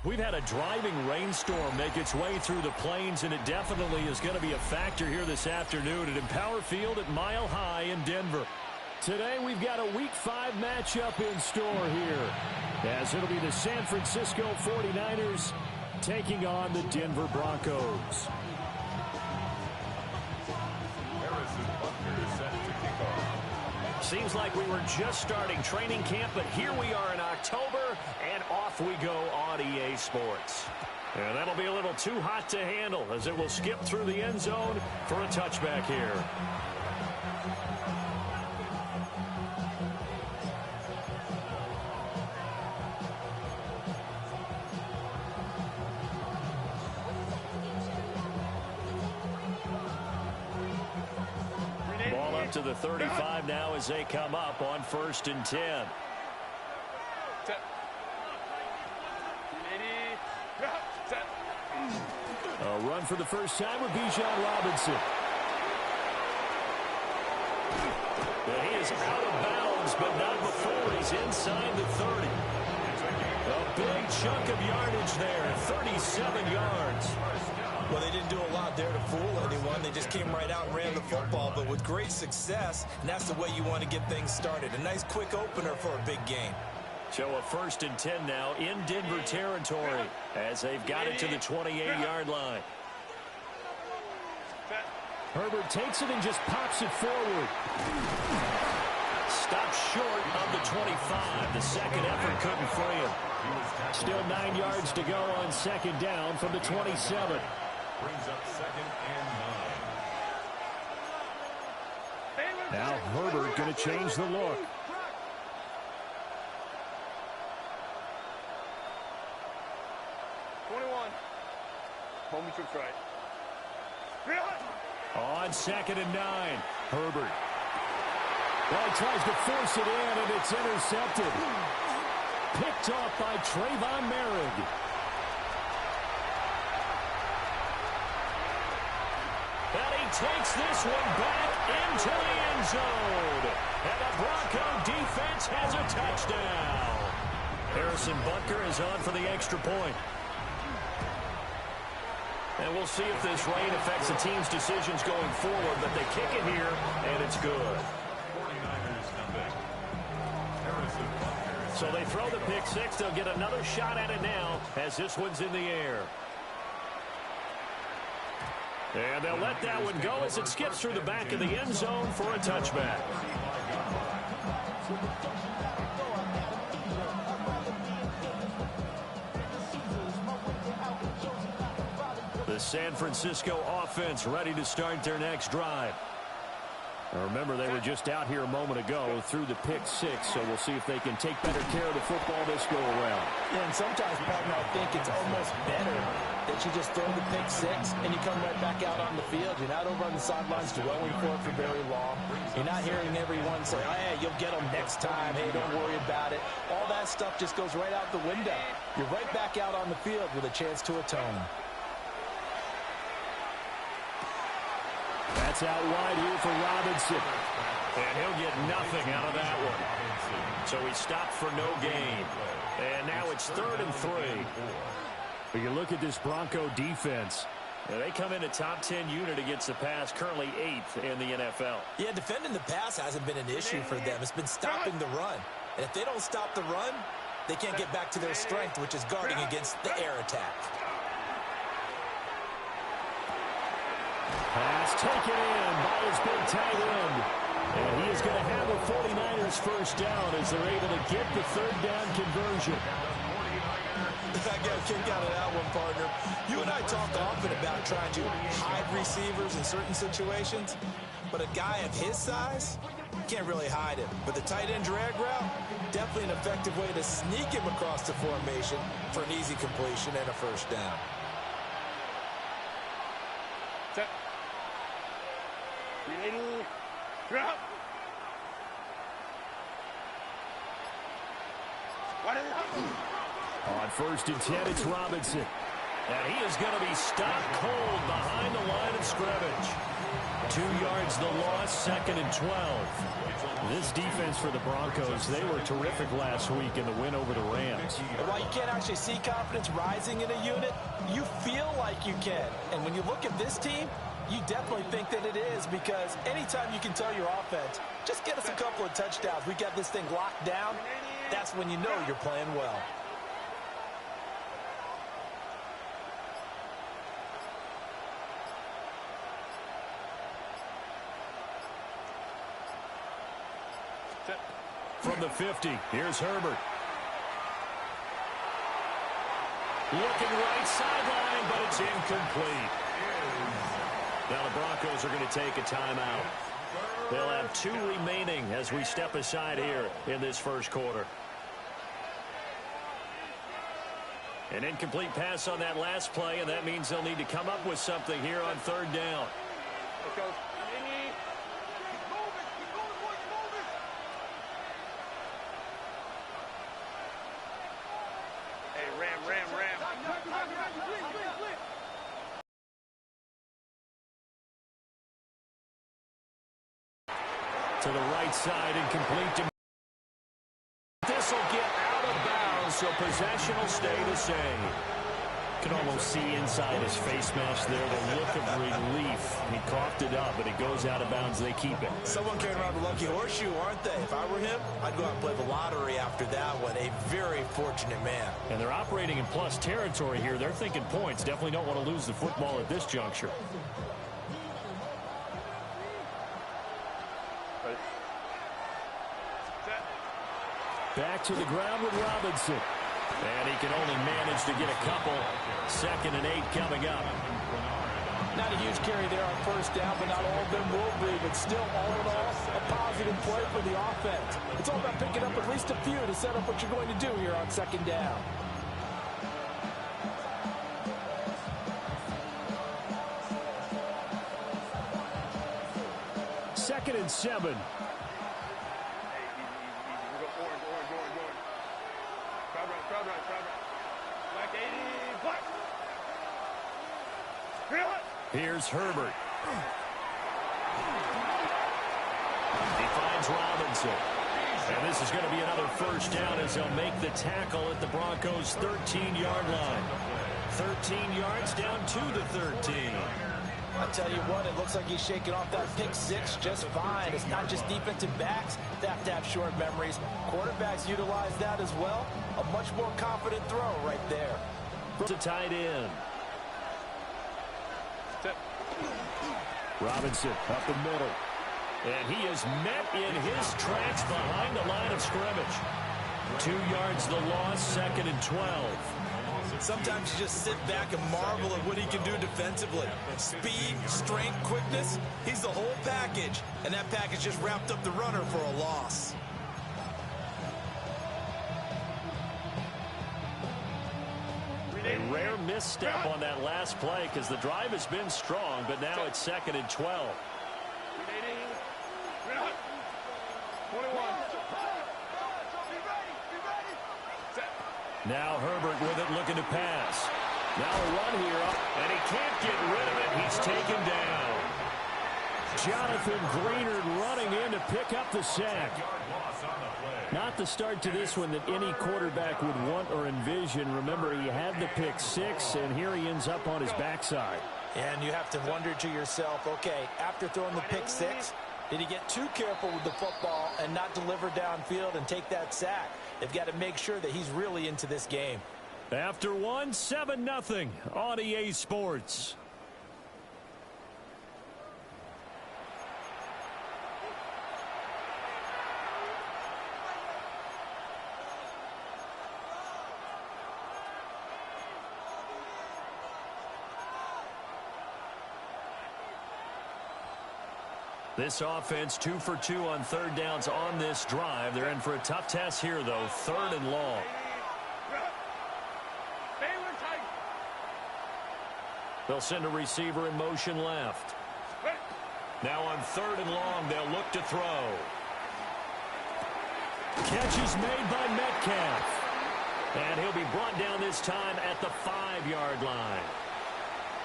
We've had a driving rainstorm make its way through the plains, and it definitely is going to be a factor here this afternoon at Empower Field at Mile High in Denver. Today we've got a Week 5 matchup in store here, as it'll be the San Francisco 49ers taking on the Denver Broncos. Seems like we were just starting training camp, but here we are in October, and off we go on EA Sports. And that'll be a little too hot to handle, as it will skip through the end zone for a touchback here. To the 35 now as they come up on 1st and 10. A run for the first time with Bijan Robinson. But he is out of bounds, but not before he's inside the 30. A big chunk of yardage there, 37 yards. Well, they didn't do a lot there to fool anyone. They just came right out and ran the football, but with great success, and that's the way you want to get things started. A nice quick opener for a big game. So a 1st and 10 now in Denver territory as they've got it to the 28-yard line. Herbert takes it and just pops it forward. Stopped short of the 25. The second effort couldn't free him. Still 9 yards to go on 2nd down from the 27. Brings up 2nd and 9. Now Herbert going to change the look. Home trips right. On 2nd and 9, Herbert. Well, he tries to force it in, and it's intercepted. Picked off by Trayvon Merrick. And he takes this one back into the end zone. And the Bronco defense has a touchdown. Harrison Butker is on for the extra point. And we'll see if this rain affects the team's decisions going forward, but they kick it here, and it's good. 49ers come back. Harrison Butker. So they throw the pick six. They'll get another shot at it now as this one's in the air. And they'll let that one go as it skips through the back of the end zone for a touchback. The San Francisco offense ready to start their next drive. Now remember, they were just out here a moment ago through the pick six, so we'll see if they can take better care of the football this go around. Yeah, and sometimes, partner, I think it's almost better that you just throw the pick six and you come right back out on the field. You're not over on the sidelines dwelling for it for very long. You're not hearing everyone say, oh, hey, you'll get them next time. Hey, don't worry about it. All that stuff just goes right out the window. You're right back out on the field with a chance to atone. That's out wide here for Robinson. And he'll get nothing out of that one. So he stopped for no gain. And now it's 3rd and 3. But you look at this Bronco defense. They come in a top 10 unit against the pass, currently 8th in the NFL. Yeah, defending the pass hasn't been an issue for them. It's been stopping the run. And if they don't stop the run, they can't get back to their strength, which is guarding against the air attack. Pass taken in by his big tight end. And he is going to have the 49ers first down as they're able to get the 3rd down conversion. I got a kick out of that one, partner. You and I talk often about trying to hide receivers in certain situations, but a guy of his size can't really hide him. But the tight end drag route, definitely an effective way to sneak him across the formation for an easy completion and a first down. Drop. On 1st and 10, it's Robinson. And he is going to be stopped cold behind the line of scrimmage. 2 yards the loss, 2nd and 12. This defense for the Broncos, they were terrific last week in the win over the Rams. While you can't actually see confidence rising in a unit, you feel like you can. And when you look at this team, you definitely think that it is, because anytime you can tell your offense, just get us a couple of touchdowns, we got this thing locked down, that's when you know you're playing well. From the 50, here's Herbert. Looking right sideline, but it's incomplete. Now the Broncos are going to take a timeout. They'll have 2 remaining as we step aside here in this first quarter. An incomplete pass on that last play, and that means they'll need to come up with something here on 3rd down. Let's go. To the right side, incomplete to... This will get out of bounds, so possession will stay the same. You can almost see inside his face mask there the look of relief. He coughed it up, but it goes out of bounds. They keep it. Someone carrying around the lucky horseshoe, aren't they? If I were him, I'd go out and play the lottery after that one. A very fortunate man. And they're operating in plus territory here. They're thinking points. Definitely don't want to lose the football at this juncture. Back to the ground with Robinson. And he can only manage to get a couple. 2nd and 8 coming up. Not a huge carry there on 1st down, but not all of them will be. But still, all in all, a positive play for the offense. It's all about picking up at least a few to set up what you're going to do here on 2nd down. Second and 7. Here's Herbert. He finds Robinson. And this is going to be another 1st down as they'll make the tackle at the Broncos' 13-yard line. 13 yards down to the 13. I tell you what, it looks like he's shaking off that pick 6 just fine. It's not just defensive backs that have to have short memories. Quarterbacks utilize that as well. A much more confident throw right there. To tight end. Robinson up the middle. And he is met in his tracks behind the line of scrimmage. 2 yards the loss, 2nd and 12. Sometimes you just sit back and marvel at what he can do defensively. Speed, strength, quickness, he's the whole package. And that package just wrapped up the runner for a loss. A rare misstep on that last play because the drive has been strong, but now it's 2nd and 12. 21. Now Herbert with it, looking to pass. Now a run here, and he can't get rid of it. He's taken down. Jonathan Greenard running in to pick up the sack. Not the start to this one that any quarterback would want or envision. Remember, he had the pick 6, and here he ends up on his backside. And you have to wonder to yourself, okay, after throwing the pick 6, did he get too careful with the football and not deliver downfield and take that sack? They've got to make sure that he's really into this game. After one, 7-0 on EA Sports. This offense 2 for 2 on 3rd downs on this drive. They're in for a tough test here, though. 3rd and long. They'll send a receiver in motion left. Now on 3rd and long, they'll look to throw. Catch is made by Metcalf. And he'll be brought down this time at the 5-yard line.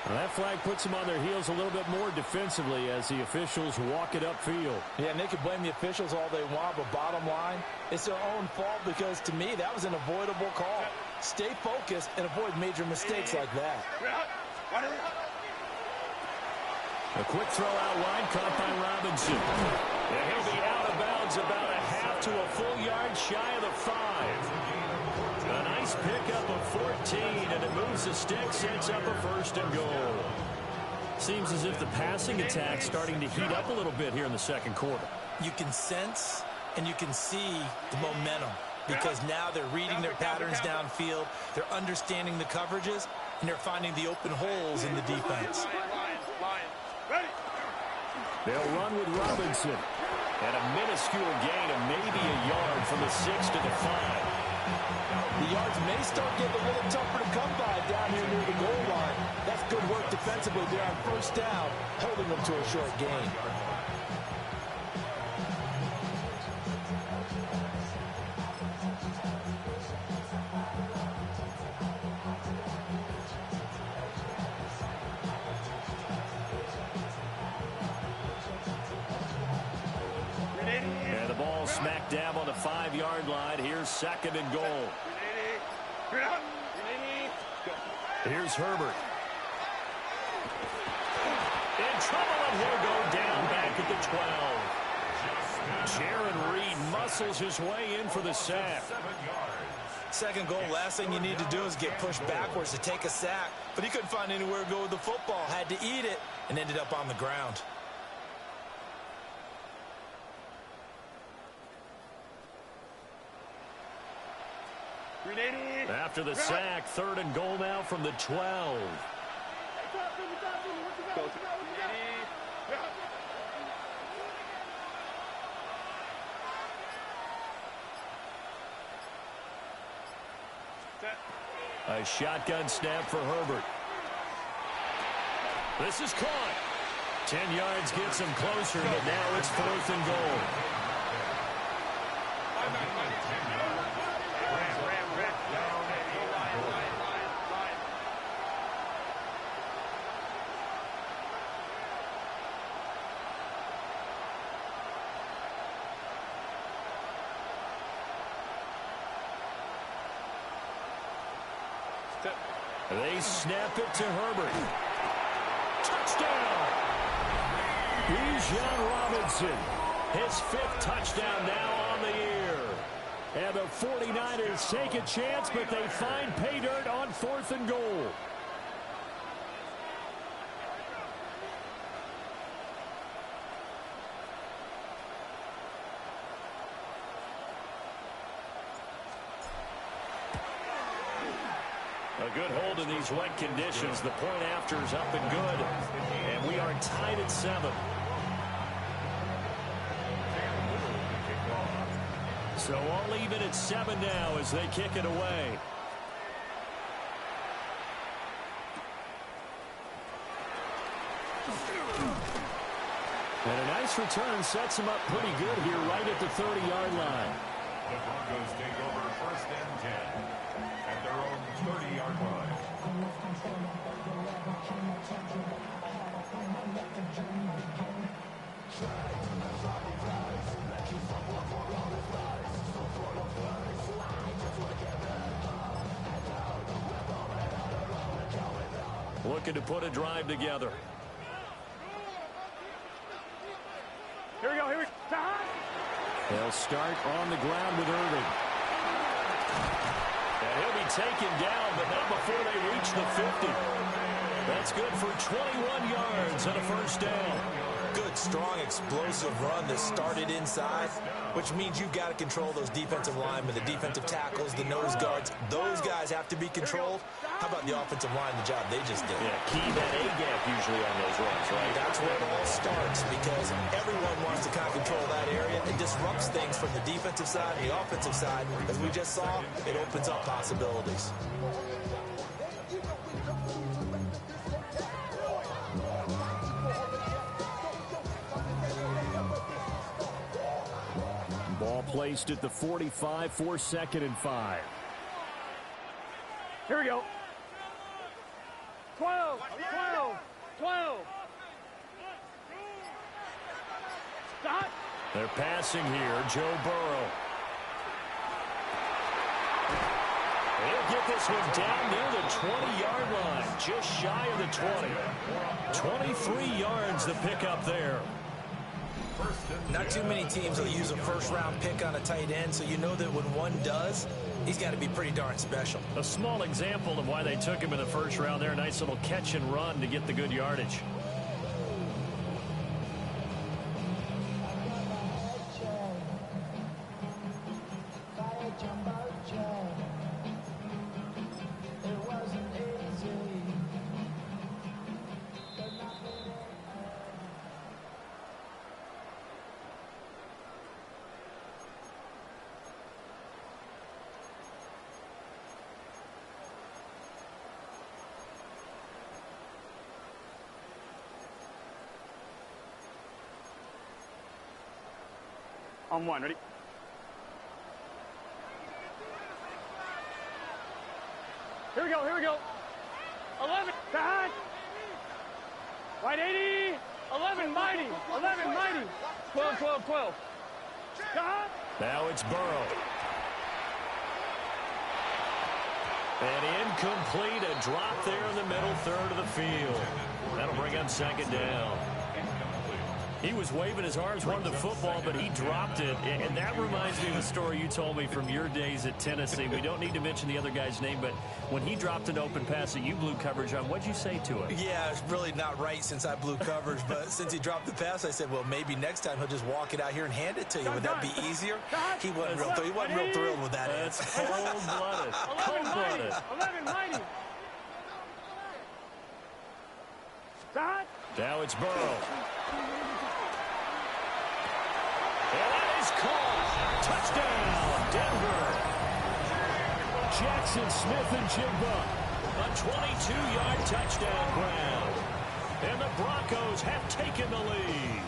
Now that flag puts them on their heels a little bit more defensively as the officials walk it upfield. Yeah, and they can blame the officials all they want, but bottom line, it's their own fault because, to me, that was an avoidable call. Stay focused and avoid major mistakes like that. A quick throw out wide, caught by Robinson. And he'll be out of bounds about a half to a full yard shy of the 5. A nice pickup of 14, and it moves the stick, sets up a 1st and goal. Seems as if the passing attack's starting to heat up a little bit here in the second quarter. You can sense and you can see the momentum because now they're reading their patterns downfield, they're understanding the coverages, and they're finding the open holes in the defense. They'll run with Robinson. And a minuscule gain of maybe a yard from the 6 to the 5. The yards may start getting a little tougher to come by down here near the goal line. That's good work defensively there on 1st down, holding them to a short gain. And the ball smack dab on the 5-yard line. Here's 2nd and goal. Here's Herbert. In trouble, and he'll go down back at the 12. Jaron Reed muscles his way in for the sack. 2nd goal, last thing you need to do is get pushed backwards to take a sack. But he couldn't find anywhere to go with the football. Had to eat it and ended up on the ground. After the sack, 3rd and goal now from the 12. A shotgun snap for Herbert. This is caught. 10 yards gets him closer, but now it's 4th and goal. They snap it to Herbert. Touchdown! Bijan Robinson. His 5th touchdown now on the year. And the 49ers take a chance, but they find pay dirt on 4th and goal. A good hold in these wet conditions. The point after is up and good. And we are tied at 7. So all even at 7 now as they kick it away. And a nice return sets them up pretty good here right at the 30-yard line. The Broncos take over 1st and 10 at their own 30-yard line. Looking to put a drive together. Here we go, here we go. They'll start on the ground with Irving. And he'll be taken down, but not before they reach the 50. That's good for 21 yards and a 1st down. Good, strong, explosive run that started inside, which means you've got to control those defensive linemen, the defensive tackles, the nose guards. Those guys have to be controlled. How about the offensive line, the job they just did? Yeah, key that A-gap usually on those runs, right? That's where it all starts because everyone wants to kind of control that area. It disrupts things from the defensive side and the offensive side. As we just saw, it opens up possibilities. Ball placed at the 45 for 2nd and 5. Here we go. 12, 12, 12. Stop. They're passing here. Joe Burrow. He'll get this one down near the 20-yard line, just shy of the 20. 23 yards the pickup there. Not too many teams will use a first-round pick on a tight end, so you know that when one does, he's got to be pretty darn special. A small example of why they took him in the first round there. Nice little catch and run to get the good yardage. On one, ready? Here we go, here we go. 11, behind. Wide 80, 11, mighty, 11, mighty. 12, 12, 12. Behind. Now it's Burrow. And incomplete, a drop there in the middle third of the field. That'll bring up second down. He was waving his arms, wanted the football, but he dropped it. And that reminds me of a story you told me from your days at Tennessee. We don't need to mention the other guy's name, but when he dropped an open pass that you blew coverage on, what'd you say to him? Yeah, it's really not right since I blew coverage, but since he dropped the pass, I said, well, maybe next time he'll just walk it out here and hand it to you. Would that be easier? He wasn't real thrilled with that answer. That's cold-blooded. 11, 11, mighty. Behind. Now it's Burrow. And that is caught. Touchdown, Denver. Jackson Smith and Jigba. A 22-yard touchdown ground. And the Broncos have taken the lead.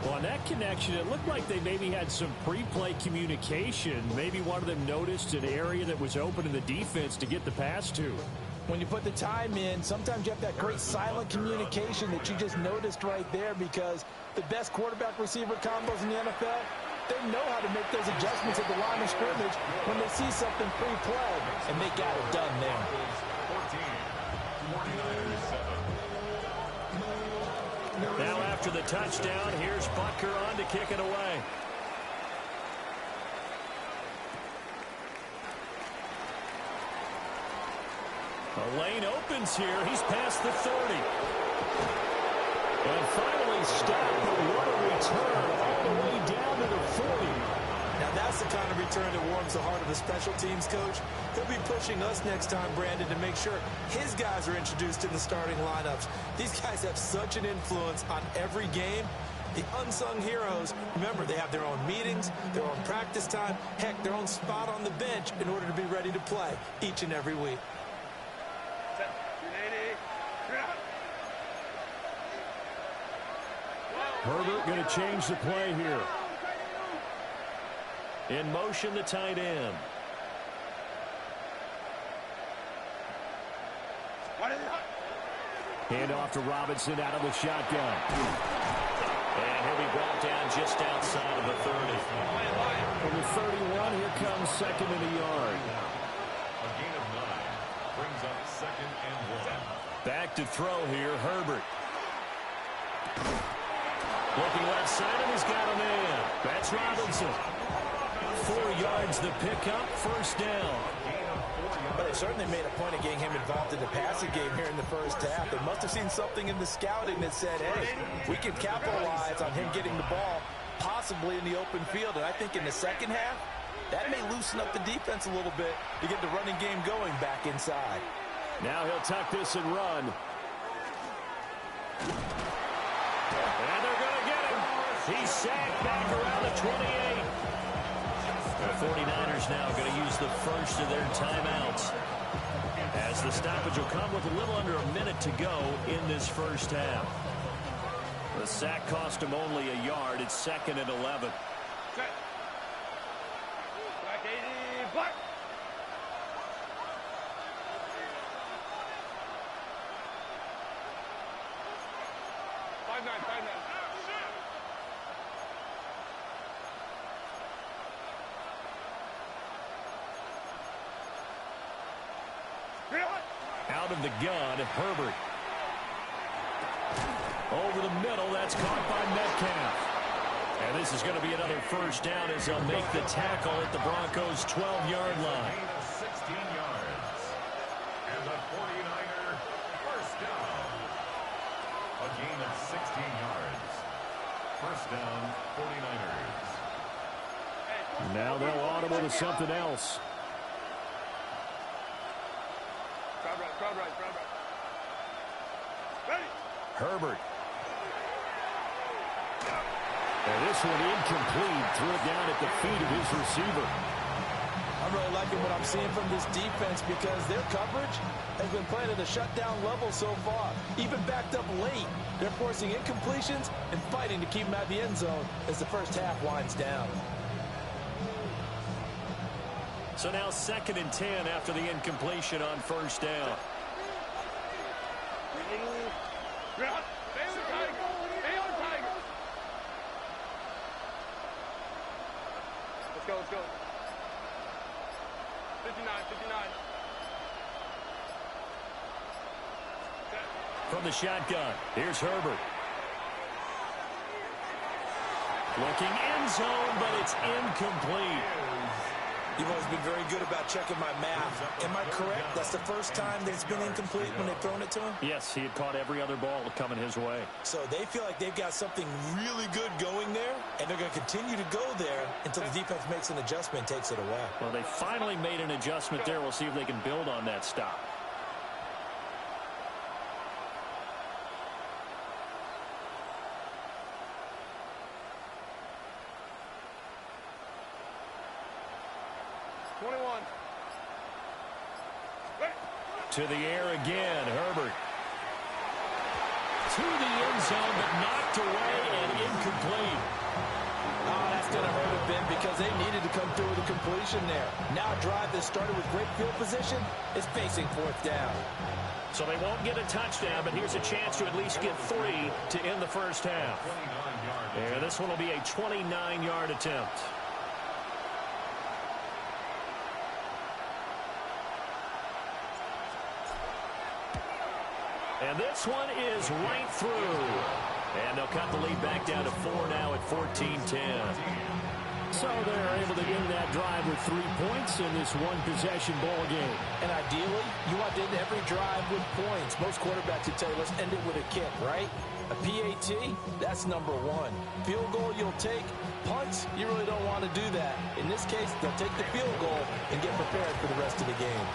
Well, on that connection, it looked like they maybe had some pre-play communication. Maybe one of them noticed an area that was open in the defense to get the pass to. When you put the time in, sometimes you have that great silent communication that you just noticed right there, because the best quarterback-receiver combos in the NFL, they know how to make those adjustments at the line of scrimmage when they see something pre-play, and they got it done there. 14, Now after the touchdown, here's Butker on to kick it away. A lane opens here. He's past the 30. And finally stopped, but what a return all the way down to the 40. Now, that's the kind of return that warms the heart of a special teams coach. He'll be pushing us next time, Brandon, to make sure his guys are introduced in the starting lineups. These guys have such an influence on every game. The unsung heroes, remember, they have their own meetings, their own practice time, heck, their own spot on the bench in order to be ready to play each and every week. Herbert going to change the play here. In motion, the tight end. Hand off to Robinson out of the shotgun. And he'll be brought down just outside of the 30. From the 31, here comes second and a yard. a gain of 9 brings up second and 1. Back to throw here, Herbert. Looking left side, and he's got a man. That's Robinson. 4 yards the pickup, first down. But they certainly made a point of getting him involved in the passing game here in the first half. They must have seen something in the scouting that said, hey, we can capitalize on him getting the ball, possibly in the open field. And I think in the second half, that may loosen up the defense a little bit to get the running game going back inside. Now he'll tuck this and run. And they're going to get him. He's sacked back around the 28. The 49ers now going to use the first of their timeouts, as the stoppage will come with a little under a minute to go in this first half. The sack cost him only a yard. It's second and 11. out of the gun, Herbert. Over the middle, that's caught by Metcalf. And this is going to be another first down as they'll make the tackle at the Broncos' 12-yard line. 16 yards. And the 49er first down. A gain of 16 yards. First down, 49ers. Now they'll audible to something else. Crowd right. Ready. Herbert. And this one incomplete. Threw it down at the feet of his receiver. I'm really liking what I'm seeing from this defense because their coverage has been playing at a shutdown level so far. Even backed up late, they're forcing incompletions and fighting to keep them out of the end zone as the first half winds down. So now 2nd and 10 after the incompletion on first down. Let's go. 59. From the shotgun, here's Herbert. Looking end zone, but it's incomplete. You've always been very good about checking my math. Am I correct? That's the first time that it's been incomplete when they've thrown it to him? Yes, he had caught every other ball coming his way. So they feel like they've got something really good going there, and they're going to continue to go there until the defense makes an adjustment and takes it away. Well, they finally made an adjustment there. We'll see if they can build on that stop. To the air again, Herbert. To the end zone, but knocked away and incomplete. Oh, that's going to hurt a bit because they needed to come through with a completion there. Now a drive that started with great field position is facing 4th down. So they won't get a touchdown, but here's a chance to at least get 3 to end the first half. And this one will be a 29-yard attempt. And this one is right through. And they'll cut the lead back down to 4 now at 14-10. So they're able to end that drive with 3 points in this one-possession ball game. And ideally, you want to end every drive with points. Most quarterbacks would tell you, let's end it with a kick, right? A PAT, that's number 1. Field goal you'll take. Punts, you really don't want to do that. In this case, they'll take the field goal and get prepared for the rest of the game.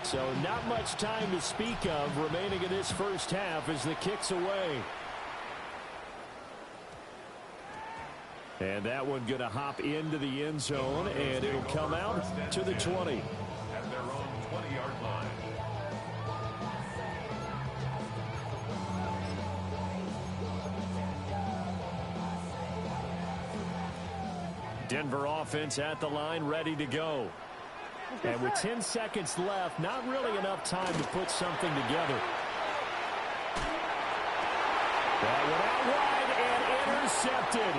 So not much time to speak of remaining in this first half as the kick's away. And that one going to hop into the end zone, and it'll come out to the 20. At their own 20-yard line. Denver offense at the line, ready to go. And with 10 seconds left, not really enough time to put something together. That went out wide and intercepted.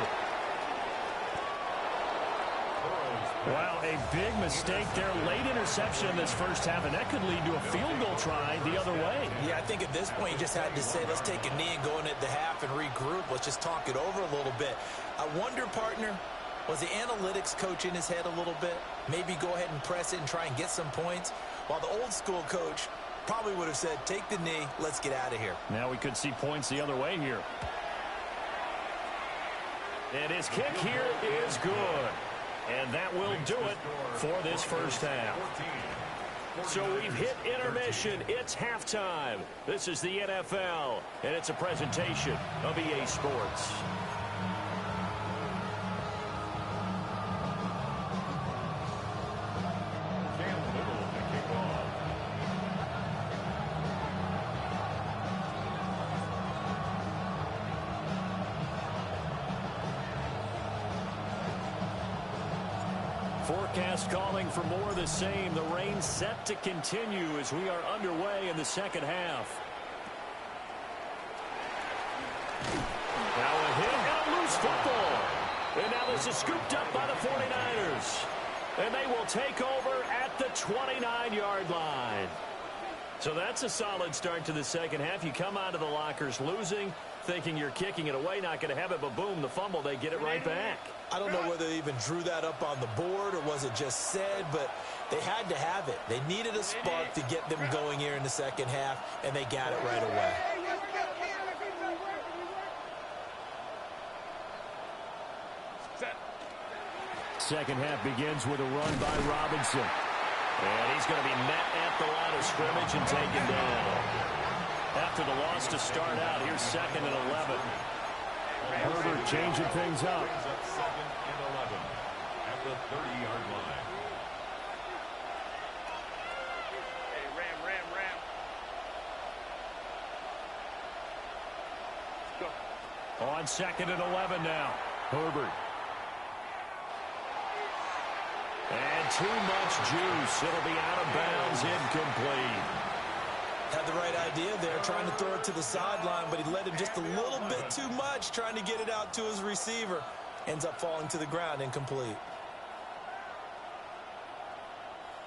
Wow, a big mistake there. Late interception in this first half, and that could lead to a field goal try the other way. Yeah, I think at this point you just had to say, let's take a knee and go into the half and regroup. Let's just talk it over a little bit. I wonder, partner, was the analytics coach in his head a little bit? Maybe go ahead and press it and try and get some points? While the old school coach probably would have said, take the knee, let's get out of here. Now we could see points the other way here. And his kick here is good. And that will do it for this first half. So we've hit intermission. It's halftime. This is the NFL, and it's a presentation of EA Sports. Forecast calling for more of the same. The rain set to continue as we are underway in the second half. Now a hit and a loose football. And now this is scooped up by the 49ers. And they will take over at the 29-yard line. So that's a solid start to the second half. You come out of the lockers losing, thinking you're kicking it away, not going to have it, but boom, the fumble, they get it right back. I don't know whether they even drew that up on the board or was it just said, but they had to have it. They needed a spark to get them going here in the second half, and they got it right away. Second half begins with a run by Robinson. And he's going to be met at the line of scrimmage and taken down. After the loss to start out, here's 2nd and 11. Herbert changing things up. 2nd and 11 at the 30-yard line. Hey, ram. Go. On 2nd and 11 now. Herbert. And too much juice. It'll be out of bounds, incomplete. Had the right idea there, trying to throw it to the sideline, but he led him just a little bit too much, trying to get it out to his receiver. Ends up falling to the ground, incomplete.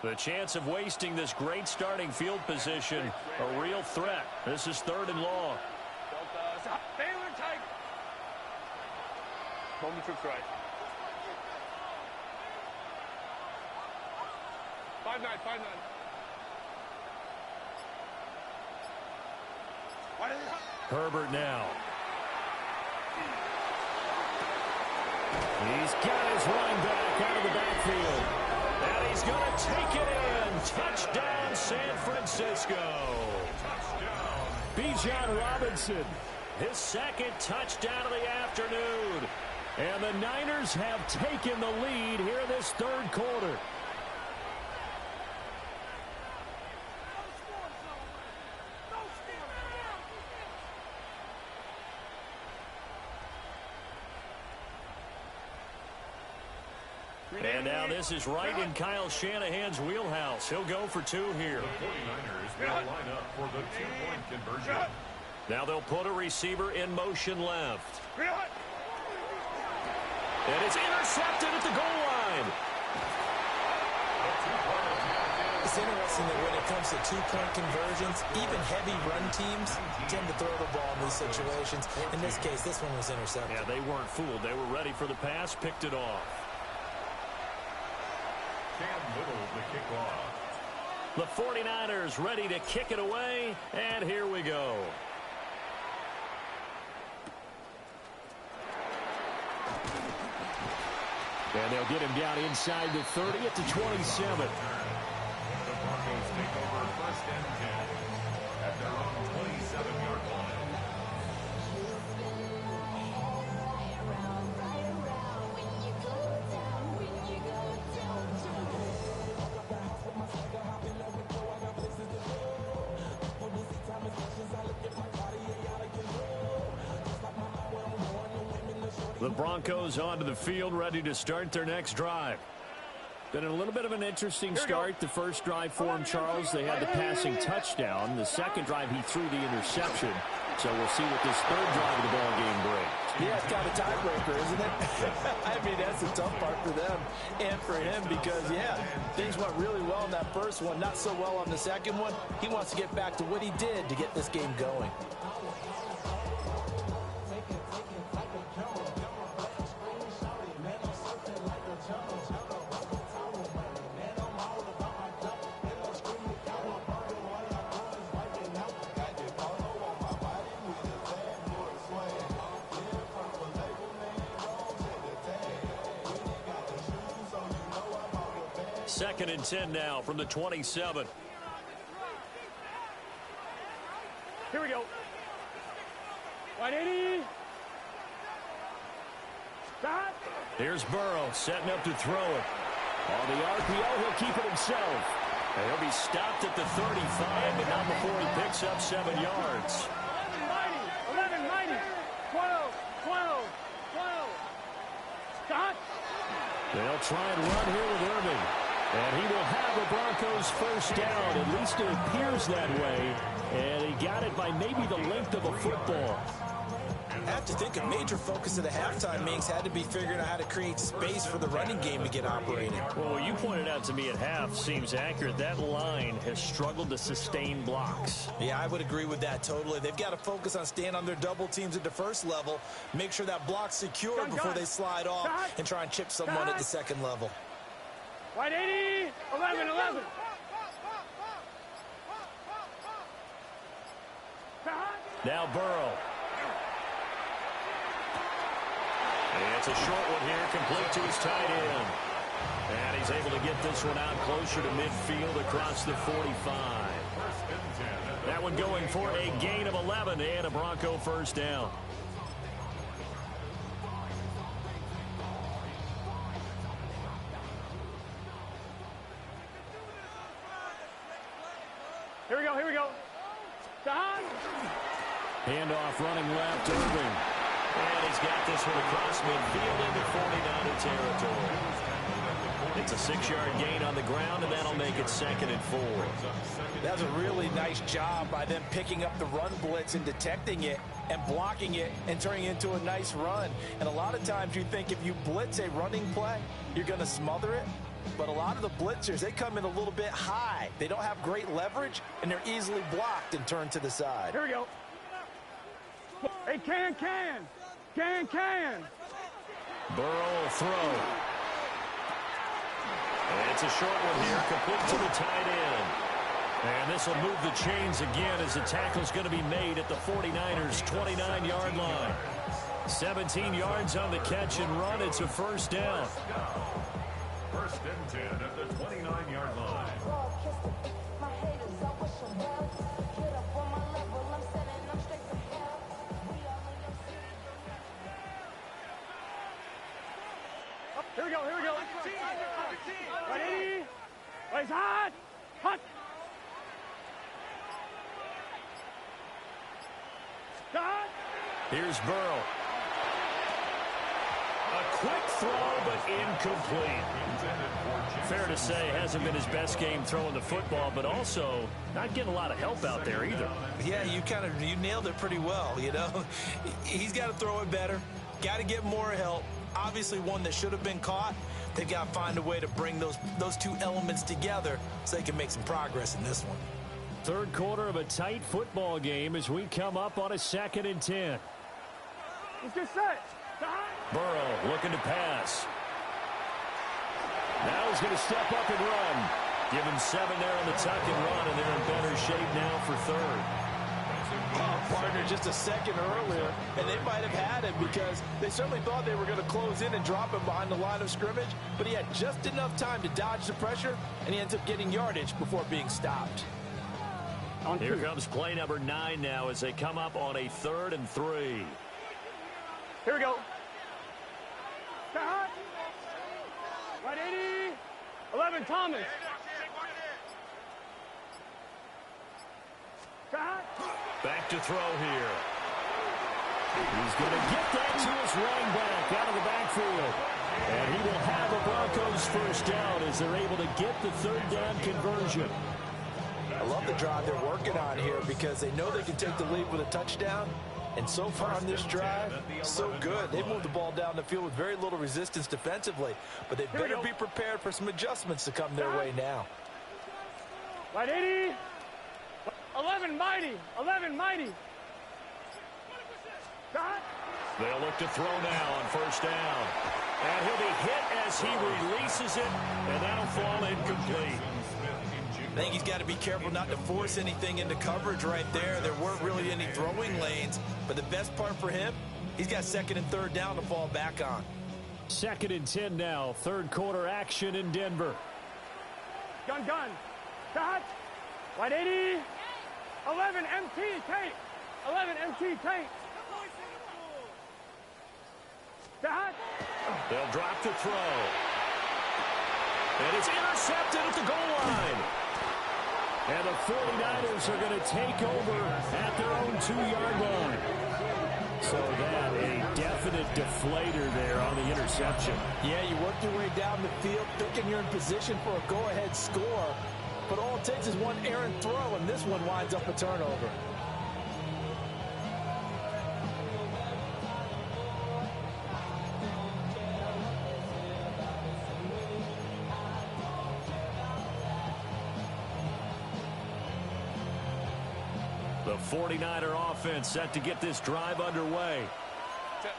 The chance of wasting this great starting field position, a real threat. This is 3rd and long. Baylor tight. Moment trips right. 5-9. Herbert now. He's got his running back out of the backfield. And he's going to take it in. Touchdown, San Francisco. Bijan Robinson, his 2nd touchdown of the afternoon. And the Niners have taken the lead here in this 3rd quarter. And now this is right in Kyle Shanahan's wheelhouse. He'll go for 2 here. The 49ers will line up for the 2-point conversion. Now they'll put a receiver in motion left. And it's intercepted at the goal line. It's interesting that when it comes to 2-point conversions, even heavy run teams tend to throw the ball in these situations. In this case, this one was intercepted. Yeah, they weren't fooled. They were ready for the pass, picked it off. Cam Little the kickoff. The 49ers ready to kick it away, and here we go. And they'll get him down inside the 30 at the 27. The Broncos take over 1st and 10 at their own 27-yard line. The Broncos onto the field, ready to start their next drive. Been a little bit of an interesting start. The first drive for him, Charles, they had the passing touchdown. The second drive, he threw the interception. So we'll see what this 3rd drive of the ball game brings. Yeah, it's kind of a tiebreaker, isn't it? I mean, that's the tough part for them and for him because, yeah, things went really well in that first one, not so well on the second one. He wants to get back to what he did to get this game going. Second and 10 now from the 27. Here we go. 180. Stop. Here's Burrow setting up to throw it. On the RPO, he'll keep it himself. And he'll be stopped at the 35, but not before he picks up 7 yards. 11, 12. Stop. They'll try and run here with Irving. And he will have the Broncos first down. At least it appears that way. And he got it by maybe the length of a football. And I have to think a major focus of the halftime meetings had to be figuring out how to create space for the running game to get operating. Well, what you pointed out to me at half seems accurate. That line has struggled to sustain blocks. Yeah, I would agree with that totally. They've got to focus on staying on their double teams at the first level, make sure that block's secure before they slide off and try and chip someone at the second level. White 80, 11, 11. Now Burrow. It's a short one here, complete to his tight end. And he's able to get this one out closer to midfield across the 45. That one going for a gain of 11 and a Bronco first down. Here we go, here we go. Handoff running left, Irving. And he's got this one across midfield into 49er territory. It's a 6-yard gain on the ground, and that'll make it 2nd and 4. That's a really nice job by them picking up the run blitz and detecting it and blocking it and turning it into a nice run. And a lot of times you think if you blitz a running play, you're going to smother it. But a lot of the blitzers, they come in a little bit high. They don't have great leverage, and they're easily blocked and turned to the side. Here we go. Hey, can. Burrow will throw. And it's a short one here, complete to the tight end. And this will move the chains again as the tackle's going to be made at the 49ers' 29-yard line. 17 yards on the catch and run. It's a first down. 1st and 10 at the 29-yard line. Here we go. Ready? It's hot. Here's Burrow. A quick throw, but incomplete. Fair to say, hasn't been his best game throwing the football, but also not getting a lot of help out there either. Yeah, you nailed it pretty well, you know. He's got to throw it better, got to get more help. Obviously one that should have been caught. They've got to find a way to bring those two elements together so they can make some progress in this one. Third quarter of a tight football game as we come up on a 2nd and 10. Let's get set. Burrow looking to pass. Now he's going to step up and run. Give him 7 there on the tuck and run, and they're in better shape now for third. Partner just a second earlier, and they might have had him because they certainly thought they were going to close in and drop him behind the line of scrimmage, but he had just enough time to dodge the pressure, and he ends up getting yardage before being stopped. Here comes play number 9 now as they come up on a 3rd and 3. Here we go. Right 80. 11, Thomas. Back to throw here. He's going to get that to his running back out of the backfield. And he will have a Broncos first down as they're able to get the 3rd down conversion. I love the drive they're working on here because they know they can take the lead with a touchdown. And so far on this drive, so good. They've moved the ball down the field with very little resistance defensively. But they better be prepared for some adjustments to come their way now. Right 80. 11 mighty. 11 mighty. They'll look to throw now on first down. And he'll be hit as he releases it. And that'll fall incomplete. I think he's got to be careful not to force anything into coverage right there. There weren't really any throwing lanes. But the best part for him, he's got 2nd and 3rd down to fall back on. 2nd and 10 now. 3rd quarter action in Denver. Gun. Cut. Right 80. 11 MT tape. 11 MT tape. Cut. They'll drop the throw. And it's intercepted at the goal line. And the 49ers are going to take over at their own 2-yard line. So that a definite deflator there on the interception. Yeah, you work your way down the field, thinking you're in position for a go-ahead score. But all it takes is one errant throw, and this one winds up a turnover. The 49er offense set to get this drive underway.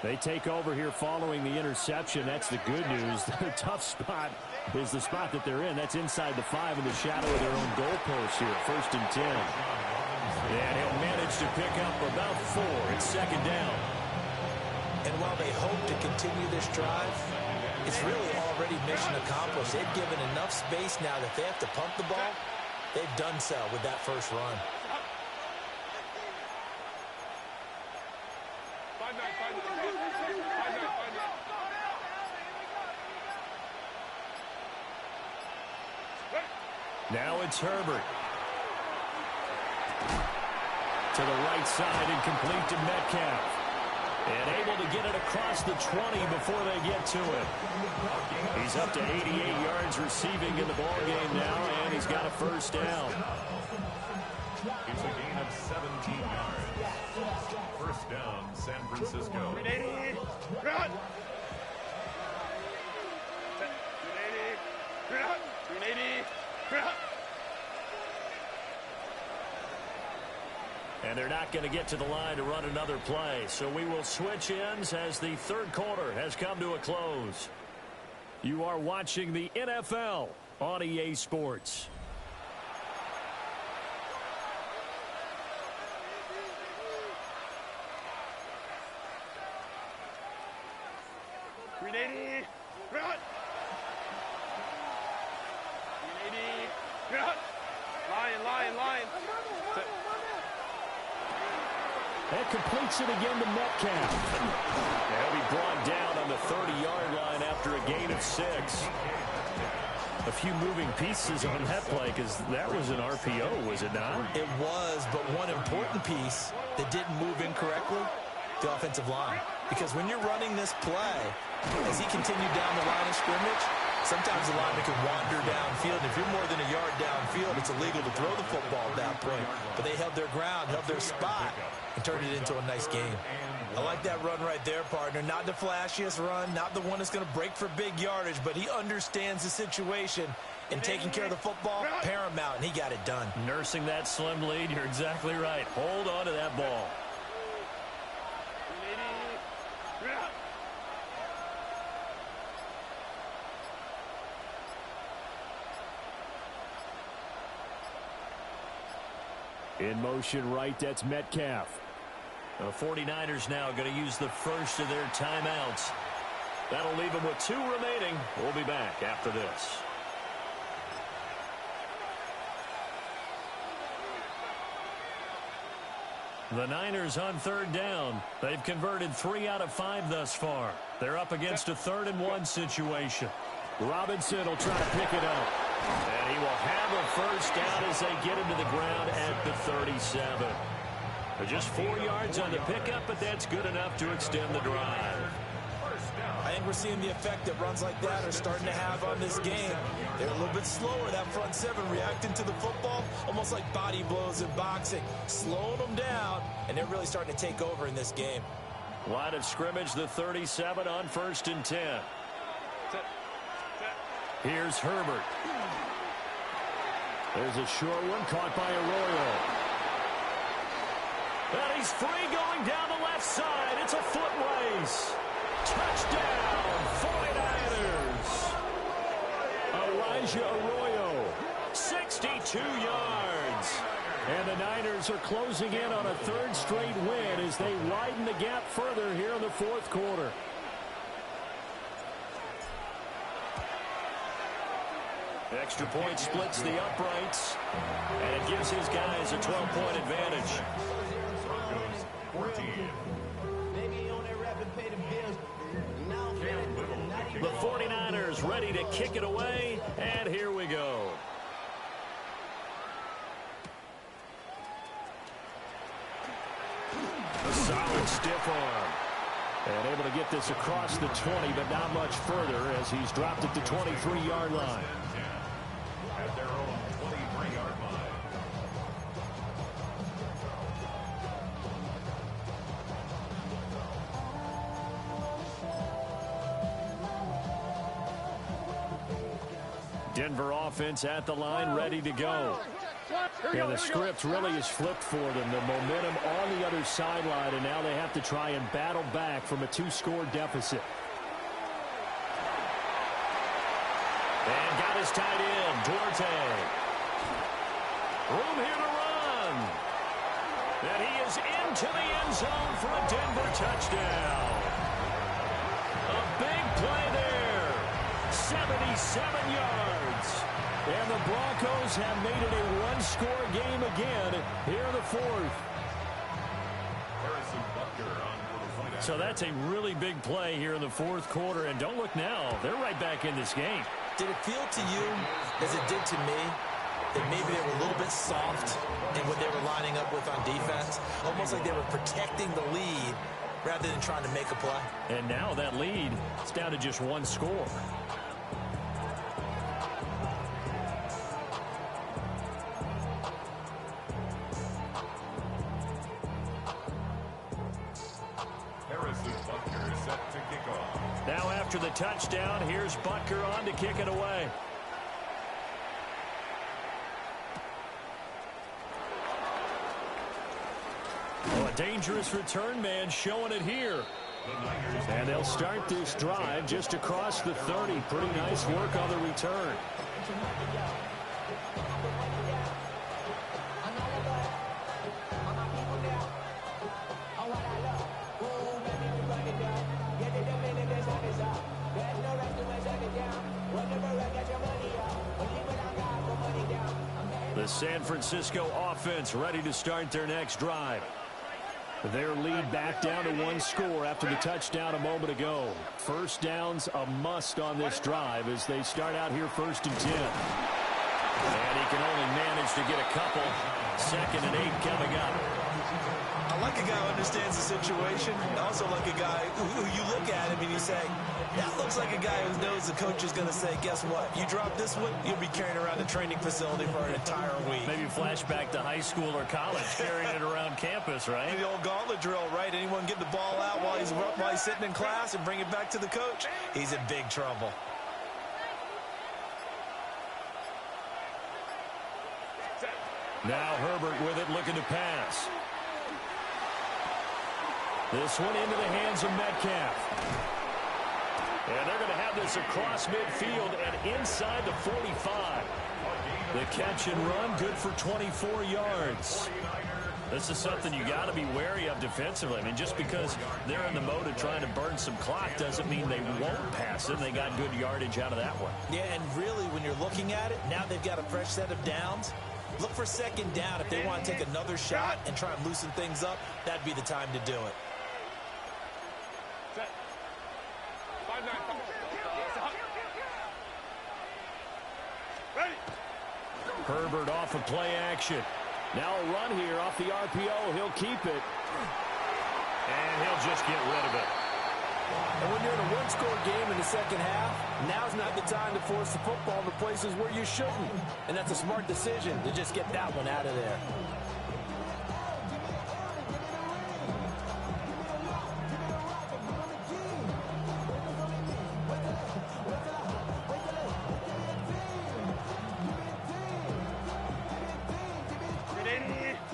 They take over here following the interception. That's the good news. Their tough spot is the spot that they're in. That's inside the 5 in the shadow of their own goalpost here. 1st and 10. And he'll manage to pick up about 4. It's 2nd down. And while they hope to continue this drive, it's really already mission accomplished. They've given enough space now that they have to pump the ball. They've done so with that first run. Now it's Herbert. To the right side and complete to Metcalf. And able to get it across the 20 before they get to it. He's up to 88 yards receiving in the ballgame now, and he's got a 1st down. It's a gain of 17 yards. 1st down, San Francisco. And they're not going to get to the line to run another play. So we will switch ends as the 3rd quarter has come to a close. You are watching the NFL on EA Sports. Lion. That completes it again to Metcalf. They'll be brought down on the 30-yard line after a gain of 6. A few moving pieces on that play because that was an RPO, was it not? It was, but one important piece that didn't move incorrectly, the offensive line. Because when you're running this play, as he continued down the line of scrimmage, sometimes the lineman can wander downfield. If you're more than a yard downfield, it's illegal to throw the football at that point. But they held their ground, held their spot, and turned it into a nice game. I like that run right there, partner. Not the flashiest run, not the one that's going to break for big yardage, but he understands the situation, and taking care of the football, paramount, and he got it done. Nursing that slim lead, you're exactly right. Hold on to that ball. In motion right, that's Metcalf. The 49ers now going to use the first of their timeouts. That'll leave them with 2 remaining. We'll be back after this. The Niners on 3rd down. They've converted 3 out of 5 thus far. They're up against a 3rd and 1 situation. Robinson will try to pick it up. And he will have a 1st down as they get him to the ground at the 37. Just 4 yards on the pickup, but that's good enough to extend the drive. I think we're seeing the effect that runs like that are starting to have on this game. They're a little bit slower, that front 7, reacting to the football, almost like body blows in boxing, slowing them down, and they're really starting to take over in this game. Line of scrimmage, the 37 on 1st and 10. Here's Herbert. There's a short one caught by Arroyo. And he's free going down the left side. It's a foot race. Touchdown, 49ers. Elijah Arroyo, 62 yards. And the Niners are closing in on a 3rd straight win as they widen the gap further here in the 4th quarter. Extra point splits the uprights, and it gives his guys a 12-point advantage. Broncos 14. The 49ers ready to kick it away, and here we go. A solid stiff arm. And able to get this across the 20, but not much further as he's dropped it to 23-yard line. At their own 23-yard line. Denver offense at the line, ready to go. Yeah, the script really is flipped for them. The momentum on the other sideline, and now they have to try and battle back from a 2-score deficit. And got his tight end, Duarte. Room here to run. And he is into the end zone for a Denver touchdown. A big play there. 77 yards. And the Broncos have made it a one-score game again here in the fourth. So that's a really big play here in the fourth quarter. And don't look now. They're right back in this game. Did it feel to you, as it did to me, that maybe they were a little bit soft in what they were lining up with on defense? Almost like they were protecting the lead rather than trying to make a play. And now that lead is down to just one score. Now after the touchdown, here's Butker on to kick it away. Oh, a dangerous return man showing it here. And they'll start this drive just across the 30. Pretty nice work on the return. The San Francisco offense ready to start their next drive. Their lead back down to one score after the touchdown a moment ago. First down's a must on this drive as they start out here 1st and 10. And he can only manage to get a couple. 2nd and 8 coming up. I like a guy who understands the situation. I also like a guy who you look at him and you say, that looks like a guy who knows the coach is going to say, guess what? You drop this one, you'll be carrying around the training facility for an entire week. Maybe flashback to high school or college, carrying it around campus, right? The old gauntlet drill, right? Anyone get the ball out while he's sitting in class and bring it back to the coach? He's in big trouble. Now Herbert with it, looking to pass. This one into the hands of Metcalf. And they're going to have this across midfield and inside the 45. The catch and run, good for 24 yards. This is something you got to be wary of defensively. I mean, just because they're in the mode of trying to burn some clock doesn't mean they won't pass it. They got good yardage out of that one. Yeah, and really, when you're looking at it, now they've got a fresh set of downs. Look for 2nd down. If they want to take another shot and try and loosen things up, that'd be the time to do it. Herbert off of play action. Now a run here off the RPO. He'll keep it. And he'll just get rid of it. And when you're in a one-score game in the second half, now's not the time to force the football to places where you shouldn't. And that's a smart decision to just get that one out of there.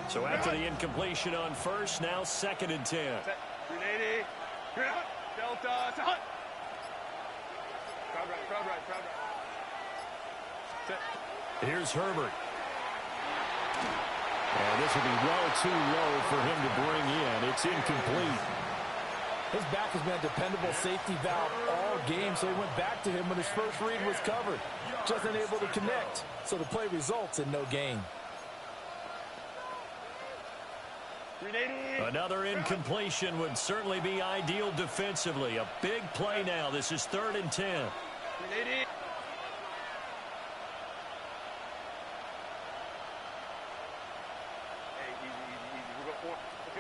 So after the incompletion on first, now 2nd and 10. Delta, hut. Crowd right. Here's Herbert. And this will be well too low for him to bring in. It's incomplete. His back has been a dependable safety valve all game, so he went back to him when his first read was covered. Just unable to connect, so the play results in no gain. Another incompletion would certainly be ideal defensively. A big play now. This is 3rd and 10. Hey, easy.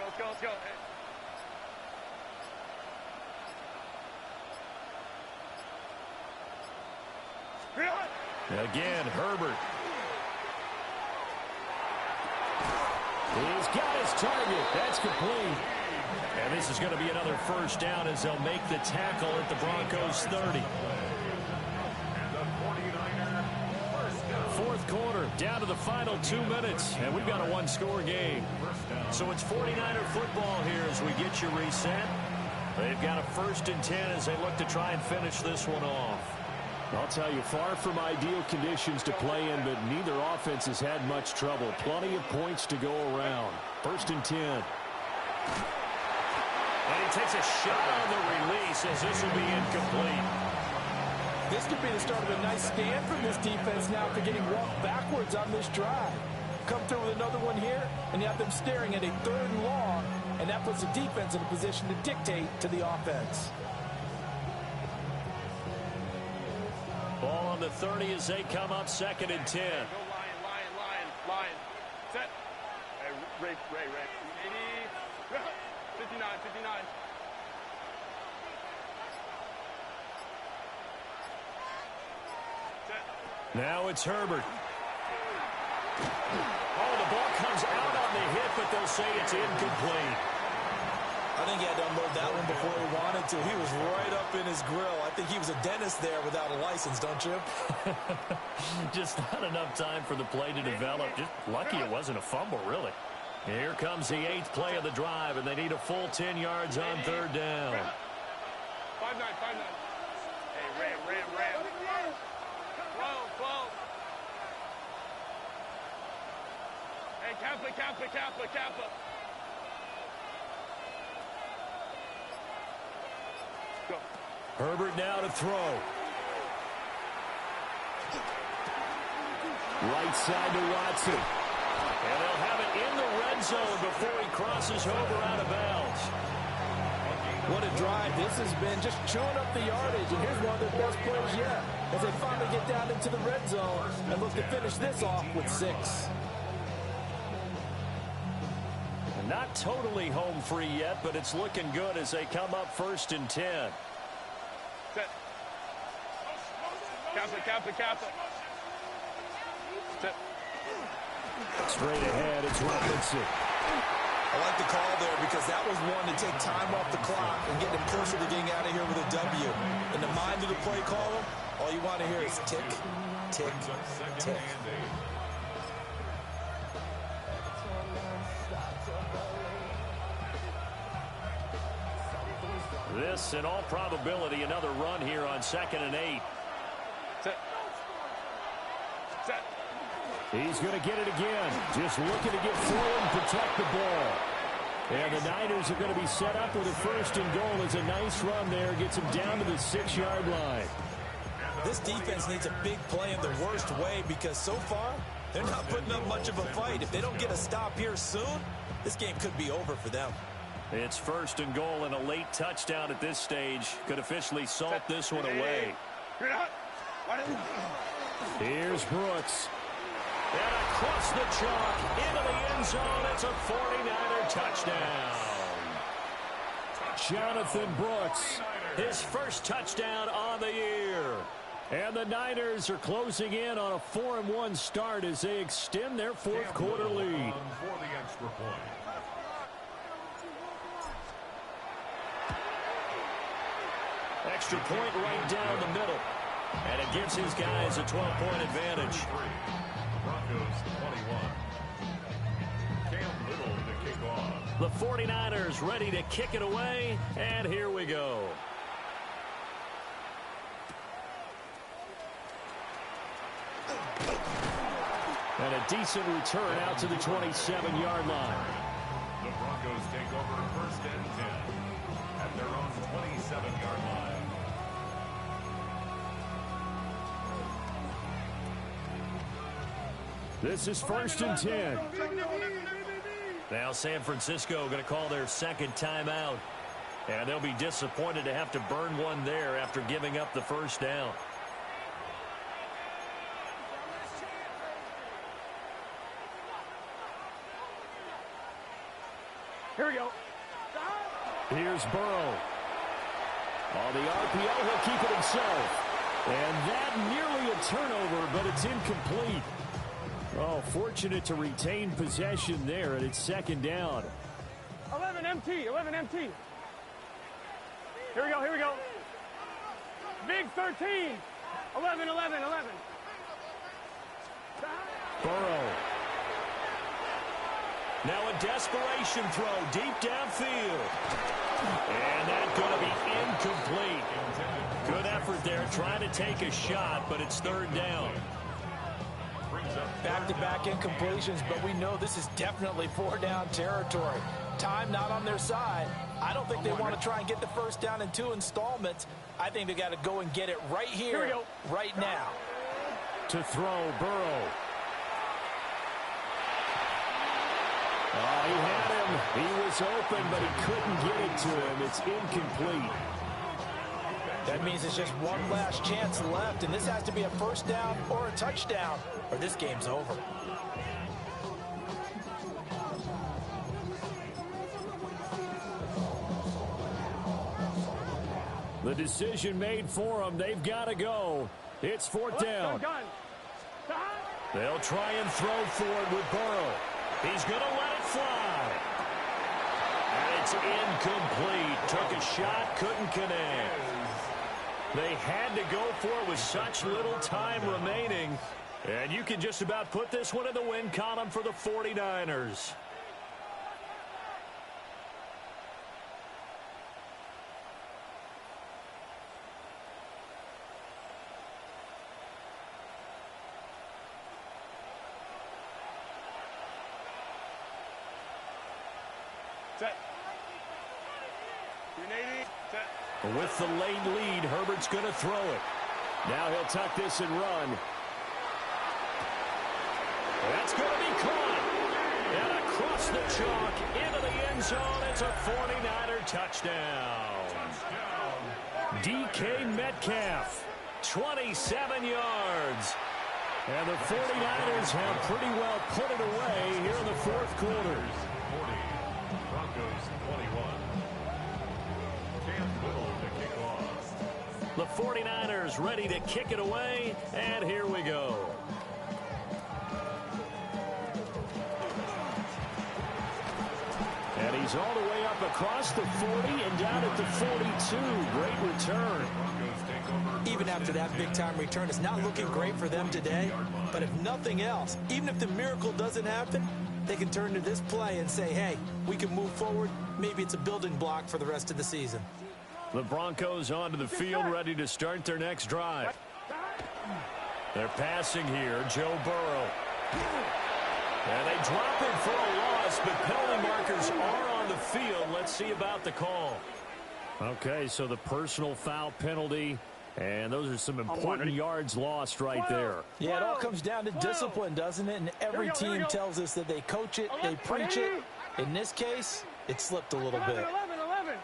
Let's go. Hey. Again, Herbert. He's got his target. That's complete. And this is going to be another first down as they'll make the tackle at the Broncos 30. Fourth quarter. Down to the final 2 minutes, and we've got a one-score game. So it's 49er football here as we get you reset. They've got a 1st and 10 as they look to try and finish this one off. I'll tell you, far from ideal conditions to play in, but neither offense has had much trouble. Plenty of points to go around. 1st and 10. And he takes a shot on the release as this will be incomplete. This could be the start of a nice stand from this defense now after getting walked backwards on this drive. Come through with another one here, and you have them staring at a 3rd and long, and that puts the defense in a position to dictate to the offense. Ball on the 30 as they come up 2nd and 10. Go line. Set. Hey, Ray. 59. Now it's Herbert. Oh, the ball comes out on the hit, but they'll say it's incomplete. I think he had to unload that one before he wanted to. He was right up in his grill. I think he was a dentist there without a license, don't you? Just not enough time for the play to develop. Just lucky it wasn't a fumble, really. Here comes the 8th play of the drive, and they need a full 10 yards on 3rd down. 5-9. Hey, Ram. 12. Hey, Kappa. Go. Herbert now to throw. Right side to Watson. And they'll have it in the red zone before he crosses over out of bounds. What a drive this has been, just chewing up the yardage, and here's one of their best plays yet as they finally get down into the red zone and look to finish this off with 6. Not totally home free yet, but it's looking good as they come up 1st and 10. Set. Kappa. Set. Straight ahead, it's Robinson. I like the call there because that was one to take time off the clock and get them closer to getting out of here with a W. In the mind of the play caller, all you want to hear is tick, tick, tick. This, in all probability, another run here on 2nd and 8. Set. He's going to get it again. Just looking to get forward and protect the ball. And the Niners are going to be set up with a 1st and goal. It's a nice run there. Gets him down to the 6-yard line. This defense needs a big play in the worst way because so far, they're not putting up much of a fight. If they don't get a stop here soon, this game could be over for them. It's 1st and goal, and a late touchdown at this stage could officially salt this one away. Here's Brooks. And across the chalk into the end zone. It's a 49er touchdown. Jonathan Brooks, his first touchdown on the year. And the Niners are closing in on a 4-1 start as they extend their 4th quarter lead. For the extra point. Extra point right down the middle. And it gives his guys a 12-point advantage. Broncos 21. Cam Little to kick off. The 49ers ready to kick it away, and here we go. And a decent return out to the 27-yard line. The Broncos take over 1st and 10 at their own 27-yard line. This is 1st and 10. Now San Francisco going to call their 2nd timeout. And they'll be disappointed to have to burn one there after giving up the 1st down. Here we go. Here's Burrow. On the RPO, he'll keep it himself. And that nearly a turnover, but it's incomplete. Oh, fortunate to retain possession there, and it's 2nd down. 11 MT. Here we go. Big 13. 11. Burrow. Now a desperation throw deep downfield. And that's going to be incomplete. Good effort there trying to take a shot, but it's third down. Back-to-back incompletions, but we know this is definitely four-down territory. Time not on their side. I don't think they want to try and get the first down in 2 installments. I think they got to go and get it right here right now. To throw, Burrow. Oh, he had him. He was open, but he couldn't get it to him. It's incomplete. That means it's just one last chance left, and this has to be a first down or a touchdown, or this game's over. The decision made for them. They've got to go. It's fourth down. They'll try and throw for it with Burrow. He's going to let it fly. And it's incomplete. Took a shot, couldn't connect. They had to go for it with such little time remaining. And you can just about put this one in the win column for the 49ers. Set. 180. Set. With the late lead, Herbert's going to throw it. Now he'll tuck this and run. That's going to be caught. And across the chalk into the end zone. It's a 49er touchdown. DK Metcalf, 27 yards. And the 49ers have pretty well put it away here in the fourth quarter. 40, Broncos 21. Cam Whittle to kick off. The 49ers ready to kick it away, and here we go. And he's all the way up across the 40 and down at the 42. Great return. Even after that big-time return, it's not looking great for them today. But if nothing else, even if the miracle doesn't happen, they can turn to this play and say, hey, we can move forward. Maybe it's a building block for the rest of the season. The Broncos onto the field, ready to start their next drive. They're passing here, Joe Burrow. And they drop it for a loss, but penalty markers are on the field. Let's see about the call. Okay, so the personal foul penalty, and those are some important yards lost right there. Yeah, it all comes down to discipline, doesn't it? And every team tells us that they coach it, they preach it. In this case, it slipped a little bit. 11.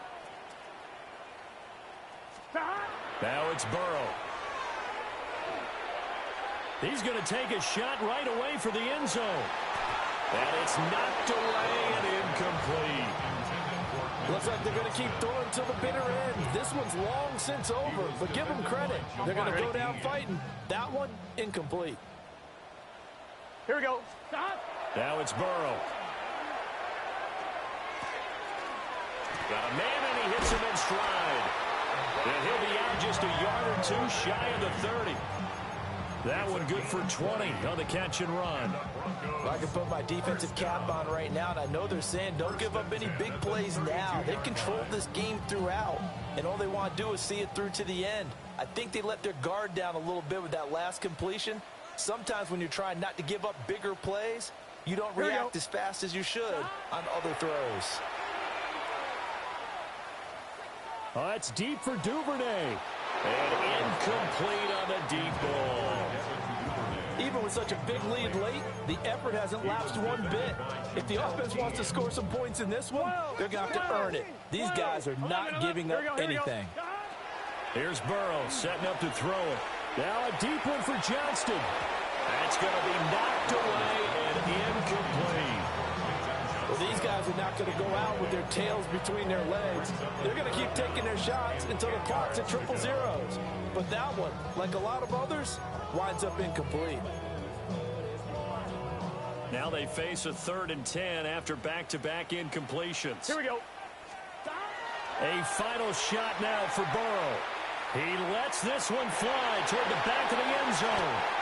Now it's Burrow. He's going to take a shot right away for the end zone. And it's knocked away and incomplete. Looks like they're going to keep throwing till the bitter end. This one's long since over, but give them credit. They're going to go down fighting. That one, incomplete. Here we go. Stop. Now it's Burrow. Got a man, and he hits him in stride. And he'll be out just a yard or two shy of the 30. That one good for 20 on the catch and run. I can put my defensive cap on right now, and I know they're saying don't give up any big plays now. They've controlled this game throughout, and all they want to do is see it through to the end. I think they let their guard down a little bit with that last completion. Sometimes when you're trying not to give up bigger plays, you don't react as fast as you should on other throws. Oh, that's deep for Duvernay. And incomplete on the deep ball. Even with such a big lead late, the effort hasn't lapsed one bit. If the offense wants to score some points in this one, they're going to have to earn it. These guys are not giving up anything. Here's Burrow setting up to throw it. Now a deep one for Johnston. That's going to be knocked away and incomplete. Well, these guys are not going to go out with their tails between their legs. They're going to keep taking their shots until the clock's at triple zeros. But that one, like a lot of others, winds up incomplete. Now they face a 3rd and 10 after back-to-back incompletions. Here we go. A final shot now for Burrow. He lets this one fly toward the back of the end zone.